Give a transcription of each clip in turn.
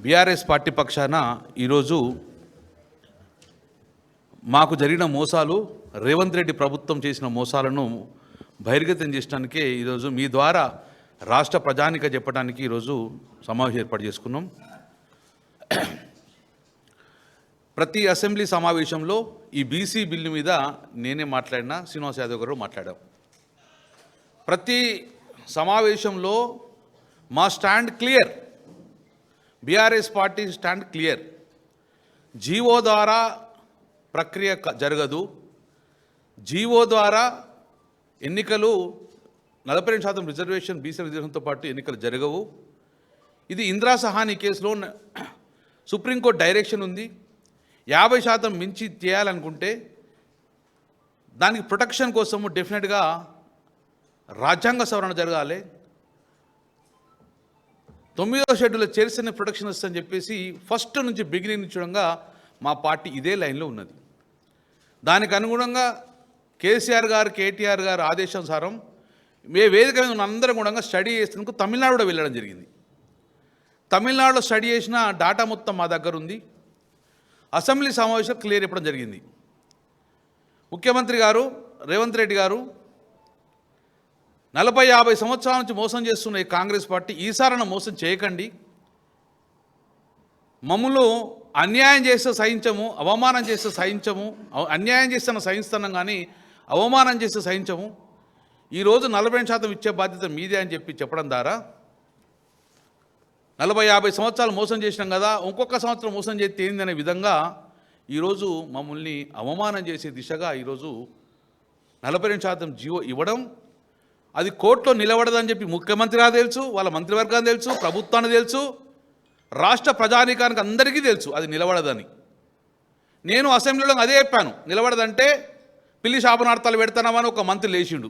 BRS party పక్షాన ఈరోజు మాకు జరిగిన మోసాలు, రేవంత్ రెడ్డి ప్రభుత్వం చేసిన మోసాలను బహిర్గతం చేయడానికే ఈరోజు మీ ద్వారా రాష్ట్ర ప్రజానిక చెప్పడానికి ఈరోజు సమావేశం ఏర్పాటు చేసుకున్నాం. ప్రతి అసెంబ్లీ సమావేశంలో ఈ బీసీ బిల్లు మీద నేనే మాట్లాడినా, శ్రీనివాస్ యాదవ్ గారు మాట్లాడాం. ప్రతి సమావేశంలో మా stand clear, BRS party stand clear. GO ద్వారా ప్రక్రియ జరగదు, జీవో ద్వారా ఎన్నికలు 42% రిజర్వేషన్ బీసీ రిజర్వేషన్తో పాటు ఎన్నికలు జరగవు. ఇది ఇందిరా సహాని కేసులో సుప్రీంకోర్టు డైరెక్షన్ ఉంది. 50% మించి చేయాలనుకుంటే దానికి ప్రొటెక్షన్ కోసము డెఫినెట్గా రాజ్యాంగ సవరణ జరగాలి. 9వ షెడ్యూల్లో చేర్చిన ప్రొటెక్షన్ వస్తుందని చెప్పేసి ఫస్ట్ నుంచి బిగినింగ్ చూడంగా మా పార్టీ ఇదే లైన్లో ఉన్నది. దానికి అనుగుణంగా కేసీఆర్ గారు, కేటీఆర్ గారు ఆదేశానుసారం వేదిక మీద ఉన్న అందరం కూడా స్టడీ చేసినందుకు తమిళనాడు కూడా వెళ్ళడం జరిగింది. తమిళనాడులో స్టడీ చేసిన డాటా మొత్తం మా దగ్గర ఉంది. అసెంబ్లీ సమావేశం క్లియర్ చెప్పడం జరిగింది. ముఖ్యమంత్రి గారు రేవంత్ రెడ్డి గారు 40-50 సంవత్సరాల నుంచి మోసం చేస్తున్న ఈ కాంగ్రెస్ పార్టీ ఈసారన మోసం చేయకండి, మమ్మల్ని అన్యాయం చేస్తే సహించము, అవమానం చేస్తే సహించము, అన్యాయం చేస్తే సహిస్తున్నాం కానీ అవమానం చేస్తే సహించము, ఈరోజు 40% ఇచ్చే బాధ్యత మీదే అని చెప్పడం ద్వారా 40-50 సంవత్సరాలు మోసం చేసినాం కదా, ఇంకొక సంవత్సరం మోసం చేస్తే ఏందనే విధంగా ఈరోజు మమ్మల్ని అవమానం చేసే దిశగా ఈరోజు 42% జీవో ఇవ్వడం, అది కోర్టులో నిలబడదని చెప్పి ముఖ్యమంత్రి గారు తెలుసు, వాళ్ళ మంత్రివర్గానికి తెలుసు, ప్రభుత్వానికి తెలుసు, రాష్ట్ర ప్రజానీకానికి అందరికీ తెలుసు అది నిలబడదని. నేను అసెంబ్లీలో అదే చెప్పాను, నిలబడదంటే పిల్లి శాపనార్థాలు పెడతానామని ఒక మంత్రి లేచిండు,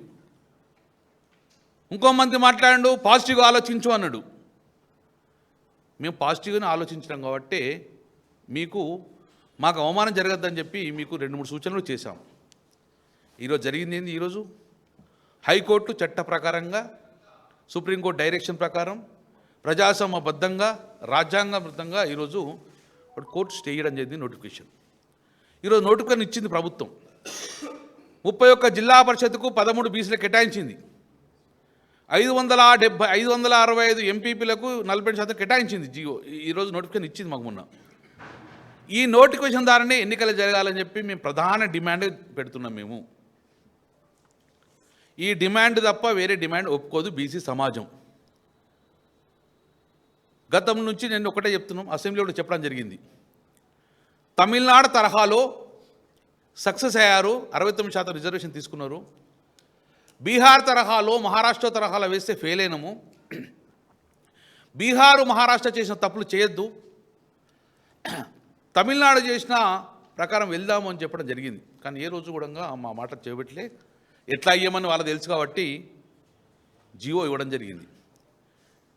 ఇంకో మంత్రి మాట్లాడు పాజిటివ్గా ఆలోచించు అన్నాడు. మేము పాజిటివ్గానే ఆలోచించడం కాబట్టి మాకు అవమానం జరగద్దని చెప్పి మీకు 2-3 సూచనలు చేశాం. ఈరోజు జరిగింది ఏంది? ఈరోజు హైకోర్టు చట్ట ప్రకారంగా, సుప్రీంకోర్టు డైరెక్షన్ ప్రకారం, ప్రజాస్వామ్యబద్ధంగా, రాజ్యాంగబద్ధంగా ఈరోజు కోర్టు స్టే చేయడం జరిగింది. నోటిఫికేషన్ ఈరోజు నోటిఫికేషన్ ఇచ్చింది ప్రభుత్వం. 31 జిల్లా పరిషత్కు 13 బీసీలు కేటాయించింది. 565 ఎంపీపీలకు 40% కేటాయించింది జీవో. ఈరోజు నోటిఫికేషన్ ఇచ్చింది మాకు మొన్న. ఈ నోటిఫికేషన్ ద్వారానే ఎన్నికలు జరగాలని చెప్పి మేము ప్రధాన డిమాండ్ పెడుతున్నాం. మేము ఈ డిమాండ్ తప్ప వేరే డిమాండ్ ఒప్పుకోదు బీసీ సమాజం. గతం నుంచి నేను ఒకటే చెప్తున్నాం, అసెంబ్లీలో చెప్పడం జరిగింది. తమిళనాడు తరహాలో సక్సెస్ అయ్యారు, 69% రిజర్వేషన్ తీసుకున్నారు. బీహార్ తరహాలో, మహారాష్ట్ర తరహాలో వేస్తే ఫెయిల్ అయినాము. బీహారు, మహారాష్ట్ర చేసిన తప్పులు చేయొద్దు, తమిళనాడు చేసిన ప్రకారం వెళ్దాము అని చెప్పడం జరిగింది. కానీ ఏ రోజు కూడా మా మాట చేయబట్లే. ఎట్లా అయ్యామని వాళ్ళకి తెలుసు కాబట్టి జీవో ఇవ్వడం జరిగింది.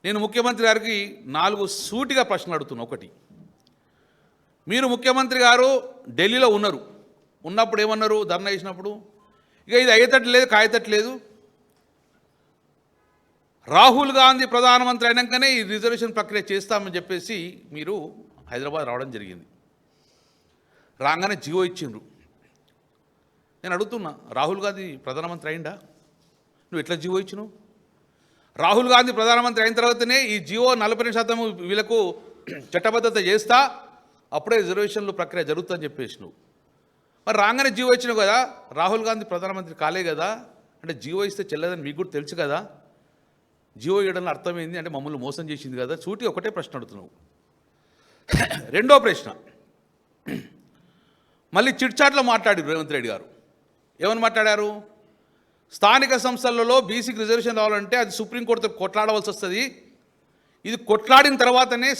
నేను ముఖ్యమంత్రి గారికి 4 సూటిగా ప్రశ్నలు అడుగుతున్నా. ఒకటి, మీరు ముఖ్యమంత్రి గారు ఢిల్లీలో ఉన్నప్పుడు ఏమన్నారు? ధర్నా చేసినప్పుడు ఇక ఇది అయ్యేటట్టు లేదు, కాయేటట్టు లేదు, రాహుల్ గాంధీ ప్రధానమంత్రి అయినాకనే ఈ రిజర్వేషన్ ప్రక్రియ చేస్తామని చెప్పేసి మీరు హైదరాబాద్ రావడం జరిగింది. రాగానే జీవో ఇచ్చిండ్రు. నేను అడుగుతున్నా, రాహుల్ గాంధీ ప్రధానమంత్రి అయిందా? నువ్వు ఎట్లా జీవో ఇచ్చినావు? రాహుల్ గాంధీ ప్రధానమంత్రి అయిన తర్వాతనే ఈ జీవో 40% వీళ్ళకు చట్టబద్ధత చేస్తా, అప్పుడే రిజర్వేషన్లు ప్రక్రియ జరుగుతుందని చెప్పేసి నువ్వు మరి రాగానే జీవో ఇచ్చినావు కదా. రాహుల్ గాంధీ ప్రధానమంత్రి కాలే కదా, అంటే జీవో ఇస్తే చెల్లదని మీకు కూడా తెలుసు కదా. జీవో ఇవ్వడంలో అర్థమైంది అంటే మమ్మల్ని మోసం చేసింది కదా. సూటి ఒకటే ప్రశ్న అడుగుతున్నావు. రెండో ప్రశ్న, మళ్ళీ చిట్చాట్లో మాట్లాడారు రేవంత్ రెడ్డి గారు. ఏమని మాట్లాడారు? స్థానిక సంస్థలలో బీసీకి రిజర్వేషన్ రావాలంటే అది సుప్రీంకోర్టుతో కొట్లాడవలసి వస్తుంది, ఇది కొట్లాడిన తర్వాతనే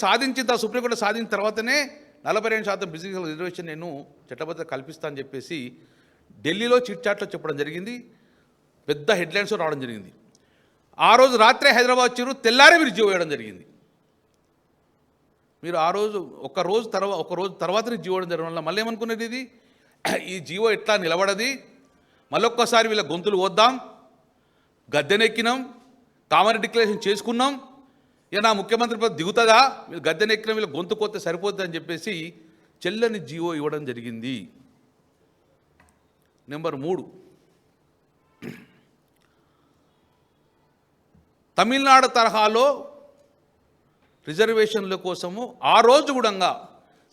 సుప్రీంకోర్టు సాధించిన తర్వాతనే 42% బీసీ రిజర్వేషన్ నేను చట్టబద్ధత కల్పిస్తా అని చెప్పేసి ఢిల్లీలో చిట్చాట్లో చెప్పడం జరిగింది. పెద్ద హెడ్లైన్స్ రావడం జరిగింది. ఆ రోజు రాత్రే హైదరాబాద్ వచ్చారు, తెల్లారే మీరు జీవో వేయడం జరిగింది. మీరు ఆ రోజు ఒక రోజు తర్వాతనే జీవో వేయడం జరగడం వల్ల మళ్ళీ ఏమనుకున్నది? ఈ జీవో ఎట్లా నిలబడది, మళ్ళొక్కసారి వీళ్ళ గొంతులు వద్దాం, గద్దెనెక్కినాం, కామన్ డిక్లరేషన్ చేసుకున్నాం, ఇక నా ముఖ్యమంత్రి పదవి దిగుతుందా, వీళ్ళు గద్దెనెక్కిన వీళ్ళ గొంతు కొత్త సరిపోద్ది అని చెప్పేసి చెల్లని జీవో ఇవ్వడం జరిగింది. నెంబర్ 3, తమిళనాడు తరహాలో రిజర్వేషన్ల కోసము ఆ రోజు కూడా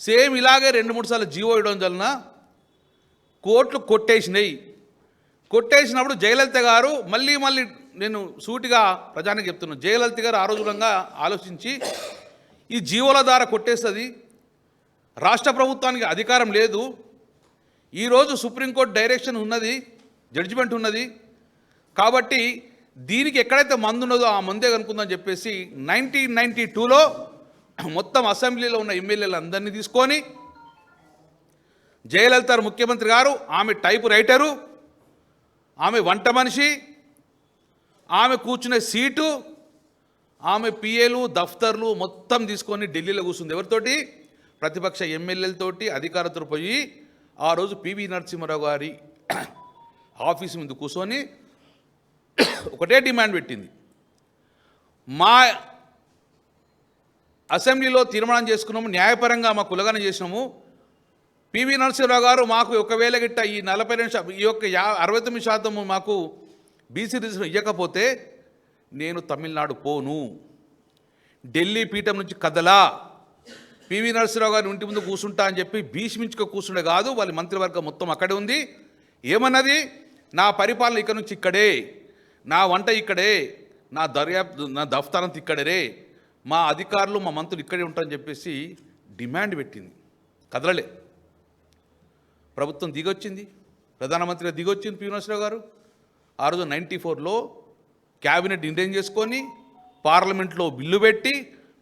సేమ్ ఇలాగే 2-3 సార్లు జీవో ఇవ్వడం వలన కోర్టులు కొట్టేసినప్పుడు జయలలిత గారు మళ్ళీ నేను సూటిగా ప్రజానికి చెప్తున్నాను, జయలలిత గారు ఆ రోజు కూడా ఆలోచించి ఈ జీవోల ద్వారా కొట్టేస్తుంది, రాష్ట్ర ప్రభుత్వానికి అధికారం లేదు, ఈరోజు సుప్రీంకోర్టు డైరెక్షన్ ఉన్నది, జడ్జిమెంట్ ఉన్నది, కాబట్టి దీనికి ఎక్కడైతే మందు ఉన్నదో ఆ మందే కనుక్కుందని చెప్పేసి 1992లో మొత్తం అసెంబ్లీలో ఉన్న ఎమ్మెల్యేలు అందరినీ తీసుకొని జయలలిత ముఖ్యమంత్రి గారు, ఆమె టైపు రైటరు, ఆమె వంట మనిషి, ఆమె కూర్చునే సీటు, ఆమె పిఏలు దఫ్తర్లు మొత్తం తీసుకొని ఢిల్లీలో కూర్చుంది. ఎవరితోటి? ప్రతిపక్ష ఎమ్మెల్యేలతోటి, అధికారులతో పోయి ఆ రోజు పివి నరసింహారావు గారి ఆఫీసు ముందు కూర్చొని ఒకటే డిమాండ్ పెట్టింది, మా అసెంబ్లీలో తీర్మానం చేసుకున్నాము, న్యాయపరంగా మా కులగన చేసినాము, పివి నరసింహారావు గారు మాకు ఒకవేళ గిట్ట ఈ 42% ఈ యొక్క 69% మాకు బీసీ రిజర్వేషన్ ఇవ్వకపోతే నేను తమిళనాడు పోను, ఢిల్లీ పీఠం నుంచి కదలా, పివి నరసింహారావు గారు ఇంటి ముందు కూర్చుంటా అని చెప్పి భీష్మించుకో కూర్చుండే కాదు, వాళ్ళ మంత్రివర్గం మొత్తం అక్కడే ఉంది. ఏమన్నది? నా పరిపాలన ఇక్కడ నుంచి ఇక్కడే, నా వంట ఇక్కడే, నా దర్యాప్తు నా దఫ్తరంతా ఇక్కడే, మా అధికారులు మా మంత్రులు ఇక్కడే ఉంటారని చెప్పేసి డిమాండ్ పెట్టింది. కదలలే. ప్రభుత్వం దిగొచ్చింది, ప్రధానమంత్రిగా దిగొచ్చింది పివి నరసింహారావు గారు. ఆ రోజు 94లో క్యాబినెట్ నిర్ణయం చేసుకొని పార్లమెంట్లో బిల్లు పెట్టి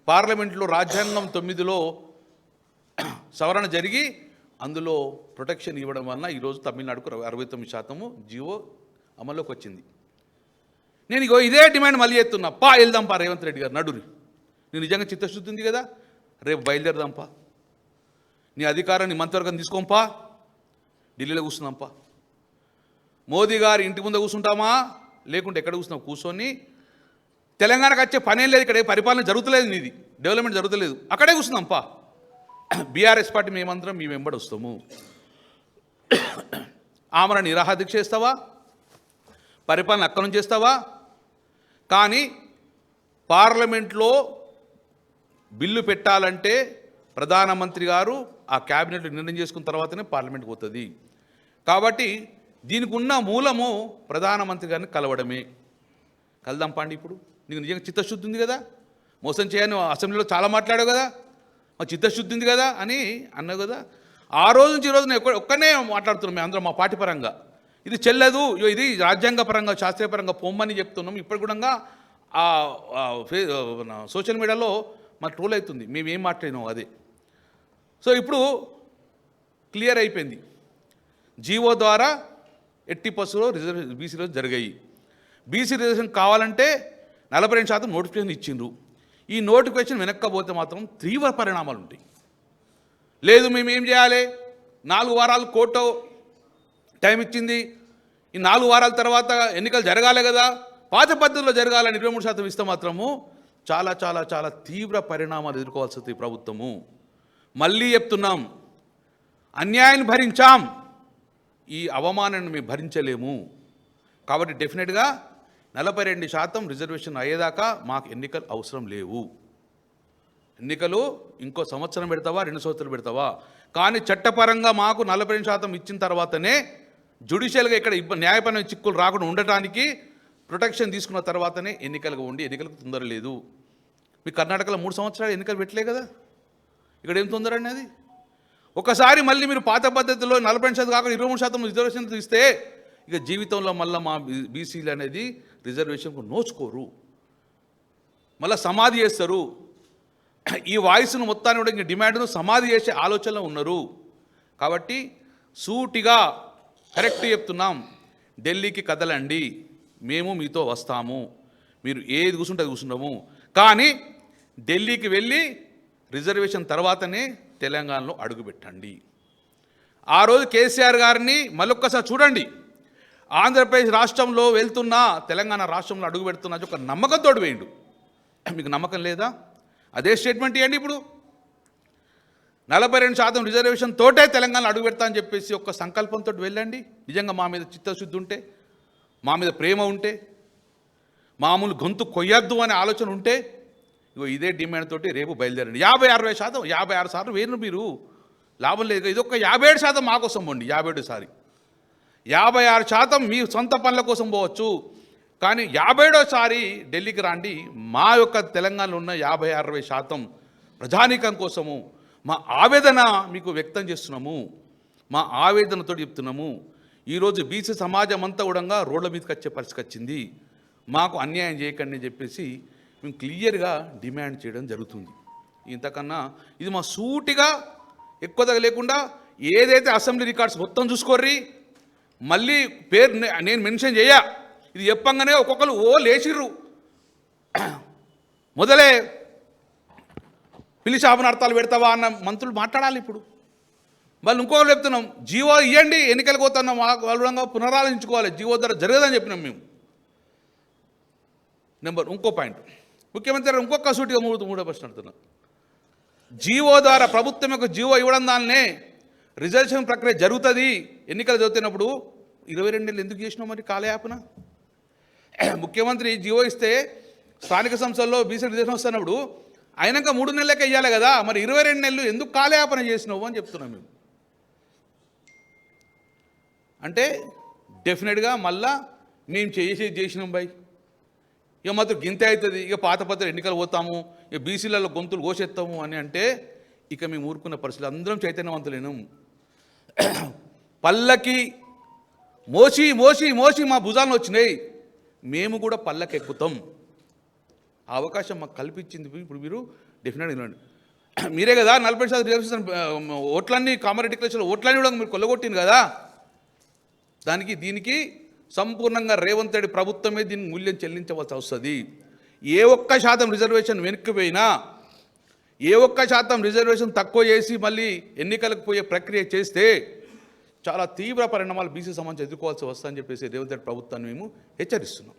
పార్లమెంట్లో రాజ్యాంగం 9లో సవరణ జరిగి అందులో ప్రొటెక్షన్ ఇవ్వడం వలన ఈరోజు తమిళనాడుకు 69% జీవో అమల్లోకి వచ్చింది. నేను ఇదే డిమాండ్ మళ్ళీ ఎత్తున్నా, వెళ్దాంపా రేవంత్ రెడ్డి గారు నడురి, నీ నిజంగా చిత్తశుద్ధి ఉంది కదా, రేపు బయలుదేరదాంపా, నీ అధికారాన్ని మంత్రివర్గం తీసుకోంపా, ఢిల్లీలో కూర్చుందాంపా, మోదీ గారి ఇంటి ముందు కూర్చుంటామా లేకుంటే ఎక్కడ కూర్చున్నాం, కూర్చొని తెలంగాణకు వచ్చే పనేం లేదు, ఇక్కడ పరిపాలన జరుగుతలేదు, నీది డెవలప్మెంట్ జరుగుతలేదు, అక్కడే కూర్చుందాంపా, బీఆర్ఎస్ పార్టీ మేమందరం మీ వెంబడి వస్తాము, ఆమర నిరాహార దీక్ష చేస్తావా, పరిపాలన అక్కడి నుంచి చేస్తావా, కానీ పార్లమెంట్లో బిల్లు పెట్టాలంటే ప్రధానమంత్రి గారు ఆ క్యాబినెట్లో నిర్ణయం చేసుకున్న తర్వాతనే పార్లమెంట్కి పోతుంది. కాబట్టి దీనికి ఉన్న మూలము ప్రధానమంత్రి గారిని కలవడమే. కలదాం పాండి, ఇప్పుడు నీకు నిజంగా చిత్తశుద్ధి ఉంది కదా, మోసం చేయని అసెంబ్లీలో చాలా మాట్లాడావు కదా, మా చిత్తశుద్ధి ఉంది కదా అని అన్నావు కదా. ఆ రోజు నుంచి ఈ రోజు నేను ఒక్కనే మాట్లాడుతున్నాం మేము అందరం మా పార్టీ పరంగా, ఇది చెల్లదు, ఇది రాజ్యాంగ పరంగా శాస్త్రీయపరంగా పొమ్మని చెప్తున్నాం. ఇప్పుడు కూడా సోషల్ మీడియాలో మాకు ట్రోల్ అవుతుంది, మేము ఏం మాట్లాడినాం అదే. సో ఇప్పుడు క్లియర్ అయిపోయింది, జీవో ద్వారా 80% బీసీ రిజర్వేషన్ జరిగాయి. బీసీ రిజర్వేషన్ కావాలంటే 42% నోటిఫికేషన్ ఇచ్చిండ్రు. ఈ నోటిఫికేషన్ వెనక్కపోతే మాత్రం తీవ్ర పరిణామాలు ఉంటాయి. లేదు మేము ఏం చేయాలి, 4 వారాలు కోర్టు టైం ఇచ్చింది, ఈ 4 వారాల తర్వాత ఎన్నికలు జరగాలి కదా, పాత పద్ధతిలో జరగాలని 23% ఇస్తే మాత్రము చాలా చాలా చాలా తీవ్ర పరిణామాలు ఎదుర్కోవాల్సి వస్తుంది ప్రభుత్వము. మళ్ళీ చెప్తున్నాం, అన్యాయాన్ని భరించాం, ఈ అవమానాన్ని మేము భరించలేము. కాబట్టి డెఫినెట్గా 42% రిజర్వేషన్ అయ్యేదాకా మాకు ఎన్నికలు అవసరం లేవు. ఎన్నికలు ఇంకో సంవత్సరం పెడతావా 2 సంవత్సరాలు పెడతావా, కానీ చట్టపరంగా మాకు 42% ఇచ్చిన తర్వాతనే జ్యుడిషియల్గా ఇక్కడ న్యాయపరమైన చిక్కులు రాకుండా ఉండటానికి ప్రొటెక్షన్ తీసుకున్న తర్వాతనే ఎన్నికలకు ఎన్నికలకు తొందర లేదు. మీ కర్ణాటకలో 3 సంవత్సరాలు ఎన్నికలు పెట్టలే కదా, ఇక్కడ ఏం తొందర అనేది. ఒకసారి మళ్ళీ మీరు పాత పద్ధతిలో 40% కాకుండా 23% రిజర్వేషన్ ఇస్తే ఇక జీవితంలో మళ్ళీ మా బీసీలు అనేది రిజర్వేషన్కు నోచుకోరు, మళ్ళీ సమాధి చేస్తారు. ఈ వాయిస్ను మొత్తాన్ని కూడా ఇంక డిమాండ్ను సమాధి చేసే ఆలోచనలో ఉన్నారు. కాబట్టి సూటిగా కరెక్ట్ చెప్తున్నాం, ఢిల్లీకి కదలండి, మేము మీతో వస్తాము, మీరు ఏది కూర్చుంటే అది కూర్చుంటాము, కానీ ఢిల్లీకి వెళ్ళి రిజర్వేషన్ తర్వాతనే తెలంగాణలో అడుగుపెట్టండి. ఆ రోజు కేసీఆర్ గారిని మళ్ళొక్కసారి చూడండి, ఆంధ్రప్రదేశ్ రాష్ట్రంలో వెళ్తున్నా తెలంగాణ రాష్ట్రంలో అడుగు పెడుతున్నా ఒక నమ్మకంతో వేయండు. మీకు నమ్మకం లేదా? అదే స్టేట్మెంట్ ఇవ్వండి. ఇప్పుడు 42% రిజర్వేషన్ తోటే తెలంగాణ అడుగు పెడతా అని చెప్పేసి ఒక సంకల్పంతో వెళ్ళండి. నిజంగా మా మీద చిత్తశుద్ధి ఉంటే, మా మీద ప్రేమ ఉంటే, మామూలు గొంతు కొయ్యొద్దు అనే ఆలోచన ఉంటే ఇగో ఇదే డిమాండ్ తోటి రేపు బయలుదేరండి. 50-60%, 56 సార్లు వేరు మీరు, లాభం లేదు. ఇది ఒక 57% మా కోసం పోండి. 56% మీ సొంత పనుల కోసం పోవచ్చు, కానీ 57సారి ఢిల్లీకి రాండి. మా యొక్క తెలంగాణలో ఉన్న 50-60% ప్రజానీకం కోసము మా ఆవేదన మీకు వ్యక్తం చేస్తున్నాము, మా ఆవేదనతో చెప్తున్నాము. ఈరోజు బీసీ సమాజం అంతా కూడా రోడ్ల మీదకి వచ్చే పరిస్థితి వచ్చింది. మాకు అన్యాయం చేయకండి అని చెప్పేసి మేము క్లియర్గా డిమాండ్ చేయడం జరుగుతుంది. ఇంతకన్నా ఇది మా సూటిగా ఎక్కువ లేకుండా ఏదైతే అసెంబ్లీ రికార్డ్స్ మొత్తం చూసుకోర్రి, మళ్ళీ పేరు నేను మెన్షన్ చేయ, ఇది చెప్పంగానే ఒక్కొక్కరు లేచిర్రు. మొదలే పిలిచి అర్థాలు పెడతావా అన్న మంత్రులు మాట్లాడాలి. ఇప్పుడు వాళ్ళు ఇంకొకరు చెప్తున్నాం, జీవో ఇవ్వండి, ఎన్నికలకు పోతున్నాం, వాళ్ళు పునరాలోచించుకోవాలి, జీవో ద్వారా జరగదని చెప్పినాం మేము. ఇంకో పాయింట్, ముఖ్యమంత్రి గారు ఇంకొక సూటిగా మూడో ప్రశ్న అడుగుతున్నాం. జీవో ద్వారా ప్రభుత్వం యొక్క జీవో ఇవ్వడం దాన్నే రిజర్వేషన్ ప్రక్రియ జరుగుతుంది, ఎన్నికలు జరుగుతున్నప్పుడు 22 నెలలు ఎందుకు చేసినావు మరి కాలయాపన? ముఖ్యమంత్రి జీవో ఇస్తే స్థానిక సంస్థల్లో బీసీ రిజర్వేషన్ వస్తున్నప్పుడు అయినాక 3 నెలలకే ఇవ్వాలి కదా, మరి 22 నెలలు ఎందుకు కాలయాపన చేసినావు అని చెప్తున్నాం మేము. అంటే డెఫినెట్గా మళ్ళా మేము చేసినాం బై, ఇక మాత్రం గింతే అవుతుంది, ఇక పాత పత్ర ఎన్నికలు పోతాము, ఇక బీసీలలో గొంతులు కోసేస్తాము అని అంటే ఇక మేము ఊరుకున్న పరిస్థితులు. అందరం చైతన్యవంతులేను. పల్లకి మోసి మోసి మోసి మా భుజాలను వచ్చినాయి, మేము కూడా పల్లకి ఎక్కుతాం. ఆ అవకాశం మాకు కల్పించింది. ఇప్పుడు మీరు డెఫినెట్గా వినండి. మీరే కదా 40% రిజర్వేషన్ ఓట్లన్నీ కామారెడ్డి డిక్లరేషన్ ఓట్లన్నీ కూడా మీరు కొల్లగొట్టింది కదా, దానికి దీనికి సంపూర్ణంగా రేవంత్ రెడ్డి ప్రభుత్వమే దీనికి మూల్యం చెల్లించవలసి వస్తుంది. ఏ ఒక్క శాతం రిజర్వేషన్ వెనక్కిపోయినా, ఏ ఒక్క శాతం రిజర్వేషన్ తక్కువ చేసి మళ్ళీ ఎన్నికలకు పోయే ప్రక్రియ చేస్తే చాలా తీవ్ర పరిణామాలు బీసీ సమాజం ఎదుర్కోవాల్సి వస్తుందని చెప్పేసి రేవంత్ రెడ్డి ప్రభుత్వాన్ని మేము హెచ్చరిస్తున్నాం.